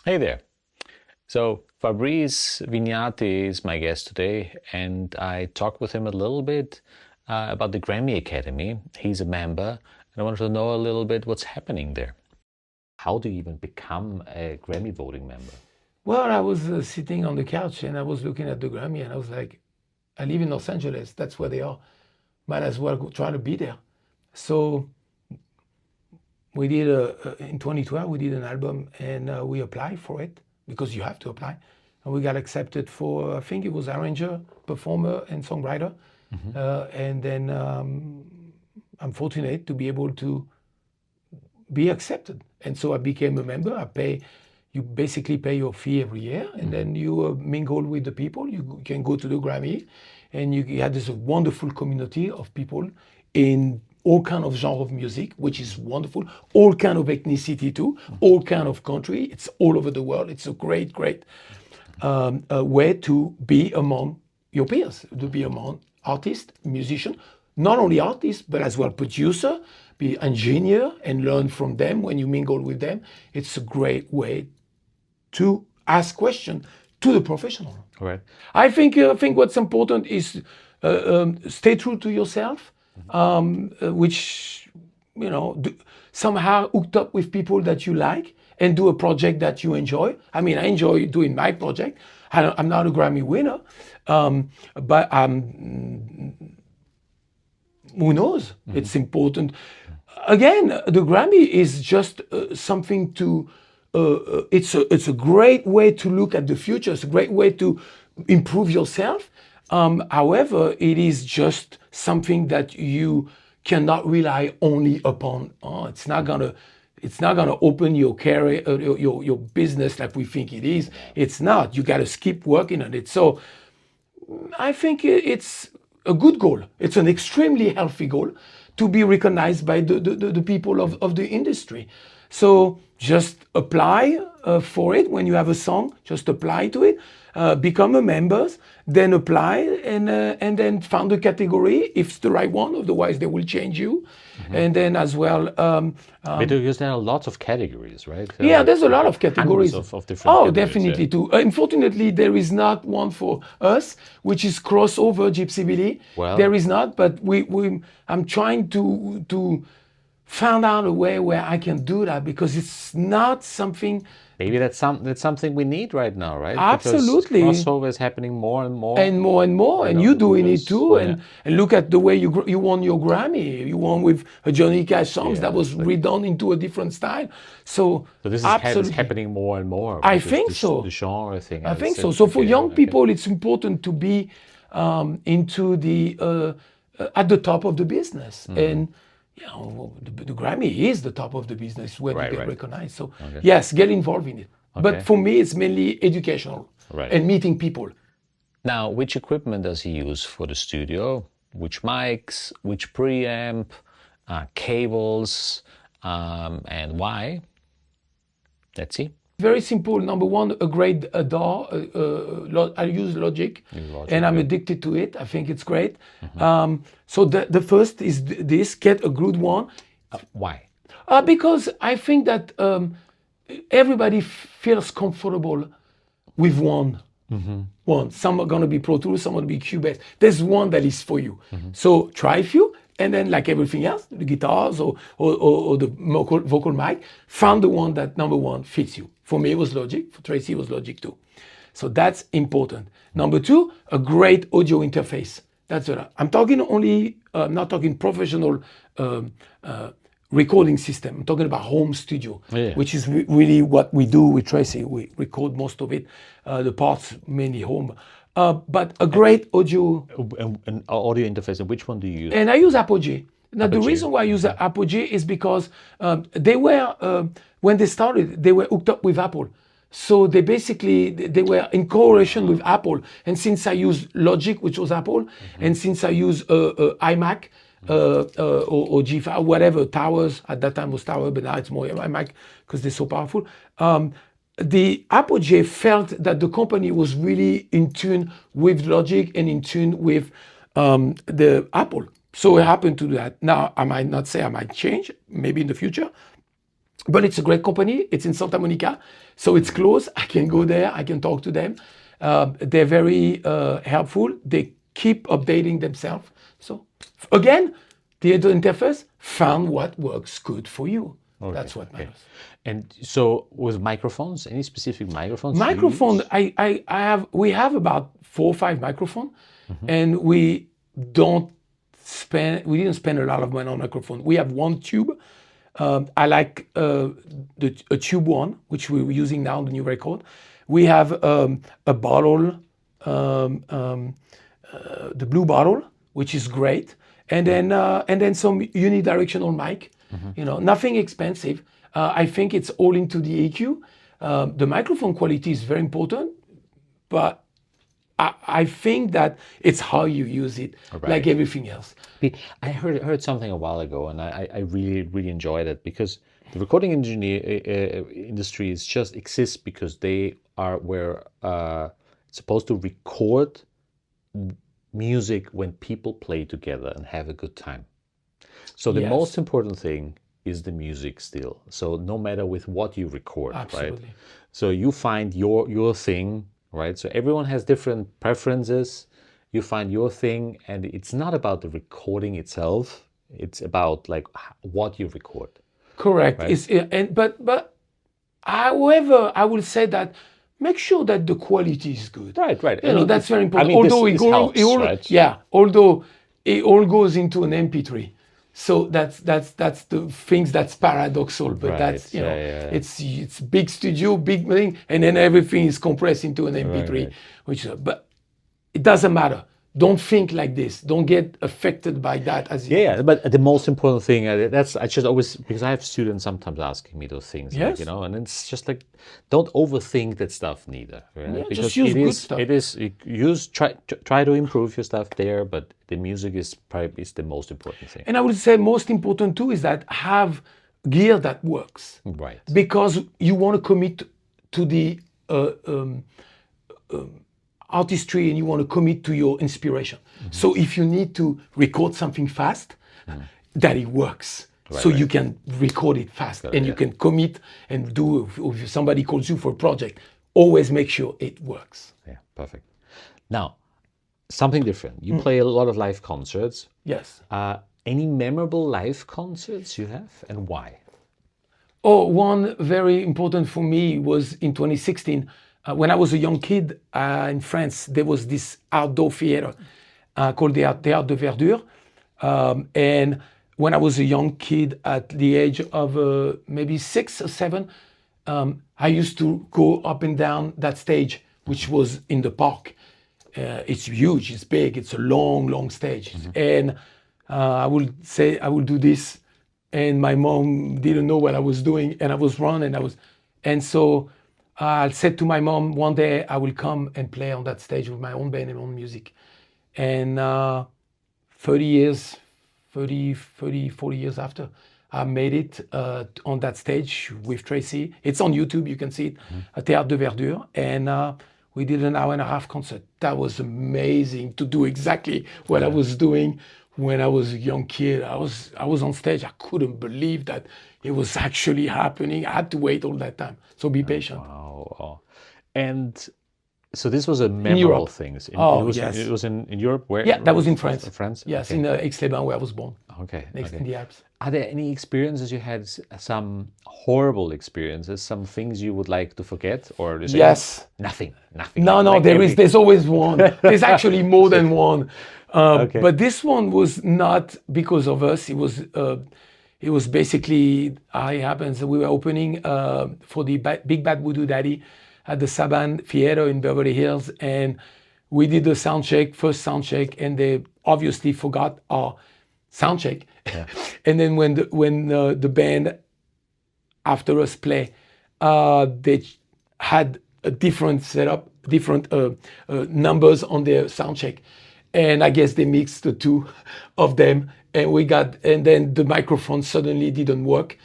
Hey there. So Fabrice Vignati is my guest today, and I talked with him a little bit about the Grammy Academy. He's a member, and I wanted to know a little bit what's happening there. How do you even become a Grammy voting member? Well, I was sitting on the couch and I was looking at the Grammy and I was like, I live in Los Angeles. That's where they are. Might as well go try to be there. So we did in 2012 we did an album and we applied for it because you have to apply, and we got accepted for I think it was arranger, performer, and songwriter. And then I'm fortunate to be able to be accepted. And so I became a member. You basically pay your fee every year, and then you mingle with the people. You can go to the Grammy, and you had this wonderful community of people in all kind of genre of music, which is wonderful. All kind of ethnicity too, all kind of country. It's all over the world. It's a great way to be among your peers, to be among artists, musicians, not only artists, but as well producer, be engineer, and learn from them when you mingle with them. It's a great way to ask questions to the professional. All right. I think what's important is stay true to yourself, which somehow hooked up with people that you like and do a project that you enjoy. I mean, I enjoy doing my project. I'm not a Grammy winner, but who knows? It's important. Again, the Grammy is just something to. It's a great way to look at the future. It's a great way to improve yourself. However, it is just something that you cannot rely only upon. It's not gonna open your career, your business like we think it is. It's not. You got to keep working on it. So I think it's a good goal. It's an extremely healthy goal to be recognized by the people of the industry. So just apply for it when you have a song. Just apply to it, become a member, then apply, and then find a category if it's the right one. Otherwise, they will change you. And then as well, Because there are lots of categories, right? There are yeah, like there's a lot of hundreds categories. of different Oh, categories. Yeah. definitely too. Unfortunately, there is not one for us, which is crossover Gypsy Billy. There Well, is not, but I'm trying to find out a way where I can do that because it's not something. maybe that's something we need right now, right? Because Absolutely. crossover is happening more and more, And more and more, you and you know, doing it because too, yeah, and look at the way you won your Grammy. You won with a Johnny Cash songs that yeah. was redone into a different style. So So this is absolutely, happening more and more I because think the so. genre thing I think is so. So for getting young okay. people, it's important to be into the at the top of the business, and the Grammy is the top of the business when you Right, get right. recognized. So Okay. yes, get involved in it. But Okay. for me, it's mainly educational Right. and meeting people. Now, which equipment does he use for the studio? Which mics, which preamp, cables, and why? Let's see. Very simple. Number one, a great DAW. I use Logic, Use and Logic, I'm okay. addicted to it. I think it's great. So the first is this: get a good one, Why? because I think that everybody feels comfortable with one. One. Some are gonna be Pro Tools, some are gonna be Cubase. There's one that is for you. So try a few, and then like everything else, the guitars or the vocal mic, find the one that number one fits you. For me, it was Logic. For Tracy, it was Logic too. So that's important. Number two, a great audio interface. That's what I'm talking only. I'm not talking professional recording system. I'm talking about home studio, Yeah. which is really what we do with Tracy. We record most of it, the parts mainly home. But a great audio, An audio interface, and which one do you use? and I use Apogee. Now the Apogee. reason why I use Apogee is because they were when they started, they were hooked up with Apple. So they were in correlation with Apple. And since I use Logic, which was Apple, and since I use iMac, or G5, whatever, Towers, at that time was Tower, but now it's more iMac because they're so powerful. The Apogee felt that the company was really in tune with Logic and in tune with the Apple. So it happened to do that. Now, I might not say I might change, maybe in the future, But it's a great company. It's in Santa Monica, so it's close. I can go there. I can talk to them. They're very helpful. They keep updating themselves. So again, the interface found what works good for you. Okay, That's what matters. And so with microphones, any specific microphones? Microphone, we have about 4 or 5 microphones, and we didn't spend a lot of money on microphone. We have one tube. I like a tube one, which we're using now on the new record. We have a bottle, the blue bottle, which is great, and then some unidirectional mic. Nothing expensive. I think it's all into the EQ. The microphone quality is very important, but I think that it's how you use it, like everything else. I heard something a while ago, and I really enjoyed it, because the recording industry is just exists because they were supposed to record music when people play together and have a good time. So the most important thing is the music still. So no matter with what you record, right? So you find your thing, right? So everyone has different preferences. You find your thing, and it's not about the recording itself. It's about like what you record. Correct. Right? But however, I will say that make sure that the quality is good. Right. That's very important. I mean, although it all goes into an MP3. So that's the things that's paradoxal, but that's it's big studio, big thing, and then everything is compressed into an MP3, but it doesn't matter. Don't think like this. Don't get affected by that. But the most important thing I just always, because I have students sometimes asking me those things, like, and it's just like, don't overthink that stuff neither. Right? Because just use good stuff. Try to improve your stuff there, but the music is probably the most important thing. And I would say most important too is that have gear that works. Right. Because you want to commit to the artistry, and you want to commit to your inspiration. So if you need to record something fast, that it works. You can record it fast, and you can commit and do. If somebody calls you for a project, always make sure it works. Yeah, perfect. Now, something different. You play a lot of live concerts. Yes. Any memorable live concerts you have, and why? Oh, one very important for me was in 2016. When I was a young kid in France, there was this outdoor theater called the Théâtre de Verdure. And when I was a young kid at the age of maybe 6 or 7, I used to go up and down that stage, which was in the park. It's huge, it's big, it's a long stage. And I would say I would do this, and my mom didn't know what I was doing, and I was running, and so I said to my mom, one day I will come and play on that stage with my own band and own music. And 40 years after, I made it on that stage with Tracy. It's on YouTube, you can see it, at Théâtre de Verdure. And we did an 1.5-hour concert. That was amazing to do exactly what I was doing when I was a young kid. I was on stage. I couldn't believe that it was actually happening. I had to wait all that time. So be patient. Wow. And so this was a memorable thing. It was in Europe? Where? Yeah, that was in France. France? Yes, in Aix-les-Bains, where I was born. Okay. Next in the Alps. Are there any experiences you had, some horrible experiences, some things you would like to forget? Or is yes. Nothing. No, there's always one. There's actually more than one. But this one was not because of us. It was basically how it happens. We were opening for the Big Bad Voodoo Daddy at the Saban Theater in Beverly Hills, and we did the first sound check, and they obviously forgot our sound check. Yeah. And then when the band after us play, they had a different setup, different numbers on their sound check, and I guess they mixed the two of them, and then the microphone suddenly didn't work.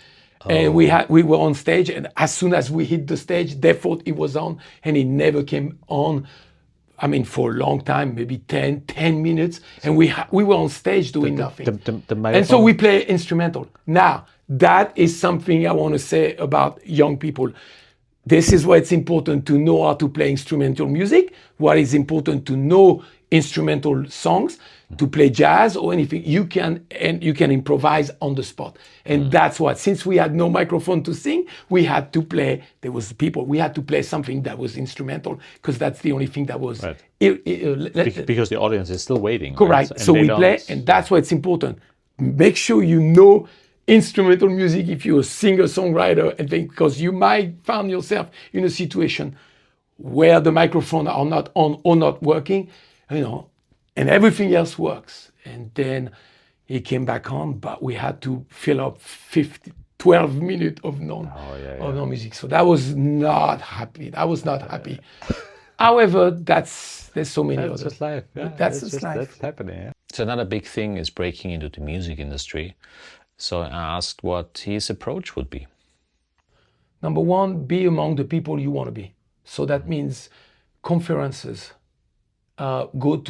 And we were on stage, and as soon as we hit the stage, they thought it was on, and it never came on. I mean, for a long time, maybe 10 minutes, and we were on stage doing nothing. The and so we play instrumental. Now, that is something I want to say about young people. This is why it's important to know how to play instrumental music, what is important to know instrumental songs, to play jazz or anything. You can improvise on the spot. And that's what, since we had no microphone to sing, we had to play, we had to play something that was instrumental, because that's the only thing that was... Right. Because the audience is still waiting. Correct. Right? So we play, and that's why it's important. Make sure you know instrumental music if you're a singer-songwriter, and because you might find yourself in a situation where the microphone are not on or not working, and everything else works. And then he came back on, but we had to fill up 12 minutes of non-music. So that was not happy. I was not happy. However, there's so many others. That's just life. Yeah, that's just life. That's happening. Yeah. So another big thing is breaking into the music industry. So I asked what his approach would be. Number one, be among the people you want to be. So that means conferences. Go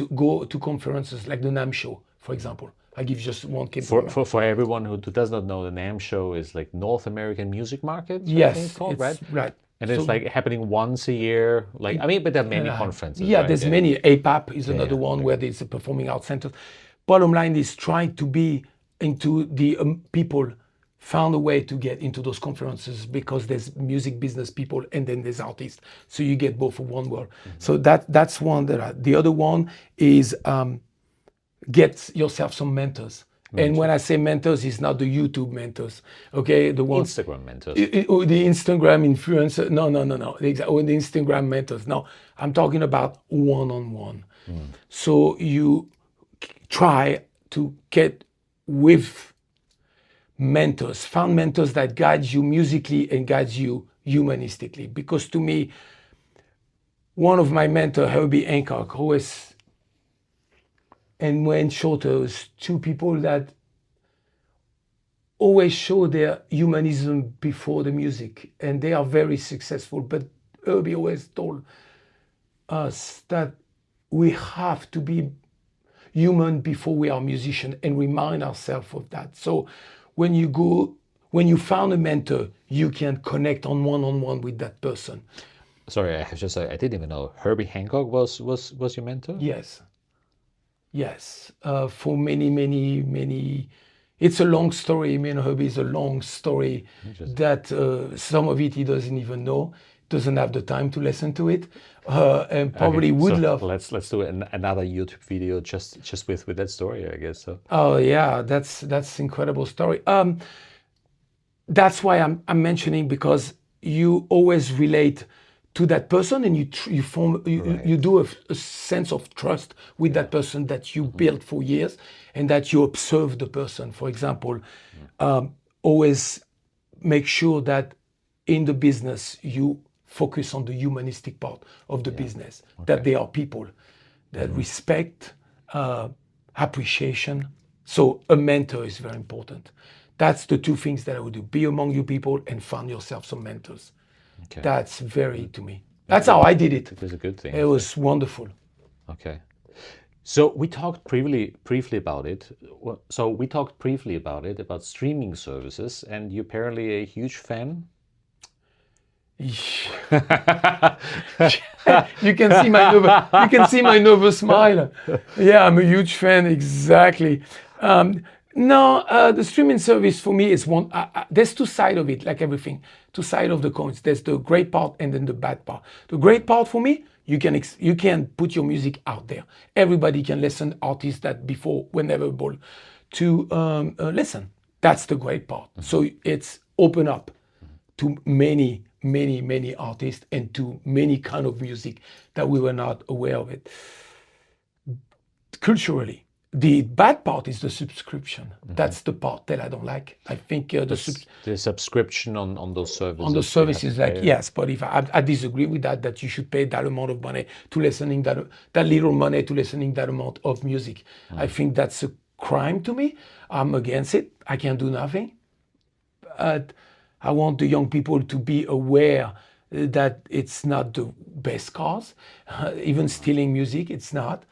to conferences like the NAMM show, for example. I give just one case. For everyone who does not know, the NAMM show is like North American Music Market. Yes, it's called, right? Right. And it's like happening once a year. But there are many conferences. Yeah, right? there's many. APAP is another one where there's a performing arts center. Bottom line is trying to be into the people, found a way to get into those conferences, because there's music business people and then there's artists. So you get both of one world. So that's one. The other one is get yourself some mentors. And when I say mentors, it's not the YouTube mentors, okay? The ones Instagram mentors. Or the Instagram influencer. No. Or the Instagram mentors. No, I'm talking about one-on-one. So you try to get with mentors, found mentors that guide you musically and guide you humanistically. Because to me, one of my mentors, Herbie Hancock, and Wayne Shorter, was two people that always show their humanism before the music, and they are very successful. But Herbie always told us that we have to be human before we are musicians, and remind ourselves of that. So when you found a mentor, you can connect one-on-one with that person. Sorry, I didn't even know Herbie Hancock was your mentor? Yes. For many. It's a long story. Herbie is a long story that some of it he doesn't even know, doesn't have the time to listen to it, and probably would love. Let's do another YouTube video just with that story, I guess. So. Oh yeah, that's incredible story. That's why I'm mentioning, because you always relate to that person, and you do a sense of trust with that person that you built for years, and that you observe the person. For example, always make sure that in the business you focus on the humanistic part of the business, that they are people, that respect, appreciation. So a mentor is very important. That's the two things that I would do: be among you people and find yourself some mentors. Okay. That's to me. That's how I did it. It was a good thing. It was wonderful. Okay. So we talked briefly about it. About streaming services, and you're apparently a huge fan. You can see my nervous smile. Yeah, I'm a huge fan. Exactly. The streaming service for me is one. There's two sides of it, like everything. Two sides of the coins. There's the great part and then the bad part. The great part for me, you can put your music out there. Everybody can listen. Artists that before were never able to listen. That's the great part. So it's open up to many artists and to many kind of music that we were not aware of it. Culturally, the bad part is the subscription. That's the part that I don't like. I think the subscription on those services. On the services, yes, but if I disagree with that you should pay that amount of money to listening that little money to listening that amount of music. I think that's a crime to me. I'm against it. I can't do nothing. But I want the young people to be aware that it's not the best cause. Even stealing music, it's not.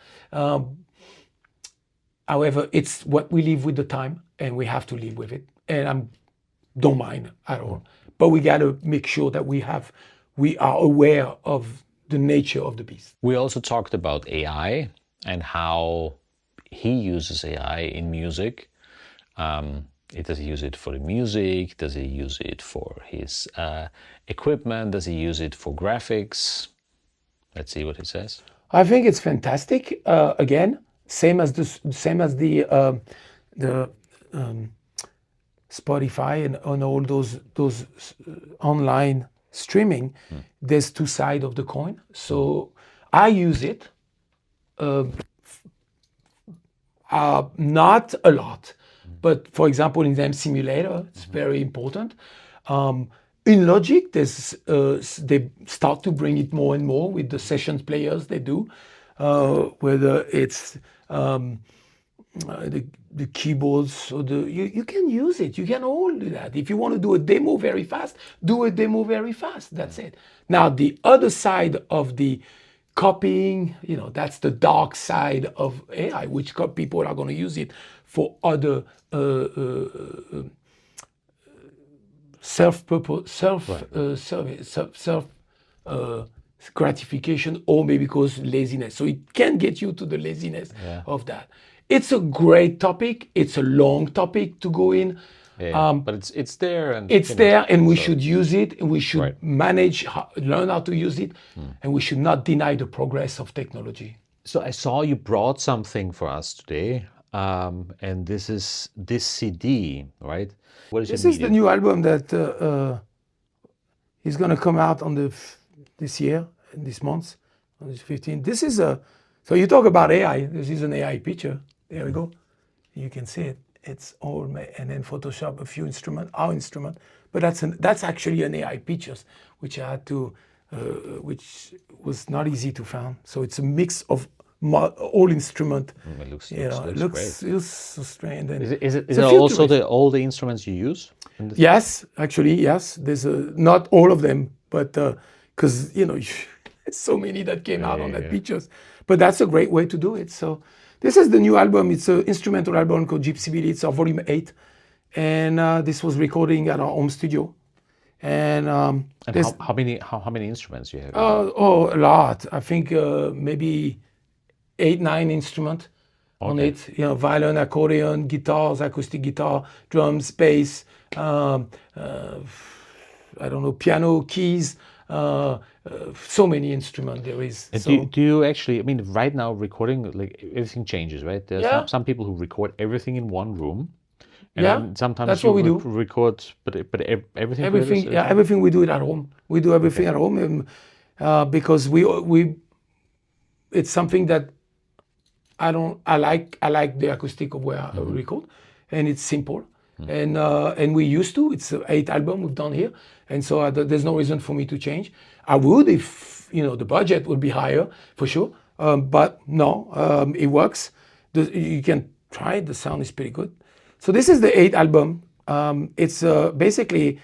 However, it's what we live with the time, and we have to live with it. And don't mind at all. But we got to make sure that we are aware of the nature of the beast. We also talked about AI and how he uses AI in music. Does he use it for the music? Does he use it for his equipment? Does he use it for graphics? Let's see what he says. I think it's fantastic. Again, same as the Spotify and on all those online streaming. There's two sides of the coin. So I use it, not a lot, but for example in the M simulator, it's very important. In Logic, they start to bring it more and more with the sessions players they do, whether it's the keyboards or you can use it. You can all do that. If you want to do a demo very fast, do a demo very fast. That's it. Now the other side of the copying, that's the dark side of AI, which people are going to use it for other self gratification, or maybe because laziness. So it can get you to the laziness of that. It's a great topic. It's a long topic to go in. But it's there, and it's there, and we should use it, and we should learn how to use it, and we should not deny the progress of technology. So I saw you brought something for us today, and this is this CD, right? What is this? Is the new album that is going to come out on this year, this month, on this 15th. This is so you talk about AI. This is an AI picture. There we go. You can see it. It's all made, and then Photoshop a few instruments, our instrument, but that's actually an AI pictures, which I had to, which was not easy to find. So it's a mix of all instrument. It looks looks so strange. And is it also all the instruments you use? Yes, actually, yes. There's not all of them, but because so many that came out on that pictures. But that's a great way to do it. So this is the new album. It's an instrumental album called Gypsy Billy. It's our volume 8, and this was recording at our home studio. And how many instruments you have? A lot. I think maybe 8-9 instruments on it. Violin, accordion, guitars, acoustic guitar, drums, bass. I don't know, piano, keys. So many instruments there is. Do you actually? I mean, right now recording, like everything changes, right? There's some people who record everything in one room. And then sometimes that's what we do. Record, but everything. Everything we do it at home. We do everything at home, because we. It's something that I like the acoustic of where I record, and it's simple. And we used to. It's an 8 album we've done here, and so there's no reason for me to change. I would if the budget would be higher for sure, but no, it works. You can try it. The sound is pretty good. So this is the 8th album. It's basically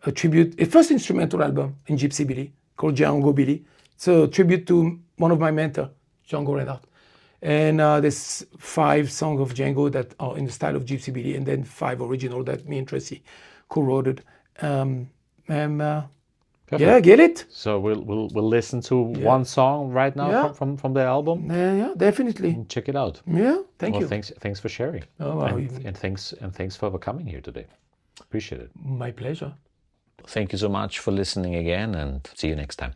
a tribute, a first instrumental album in Gypsy Billy called Django Billy. It's a tribute to one of my mentors, Django Reinhardt. And there's 5 songs of Django that are in the style of Gypsy Billy, and then 5 original that me and Tracy co-wrote. Get it? So we'll listen to one song right now from the album. Yeah, definitely. And check it out. Yeah, thank you. Thanks for sharing. And thanks for coming here today. Appreciate it. My pleasure. Thank you so much for listening again, and see you next time.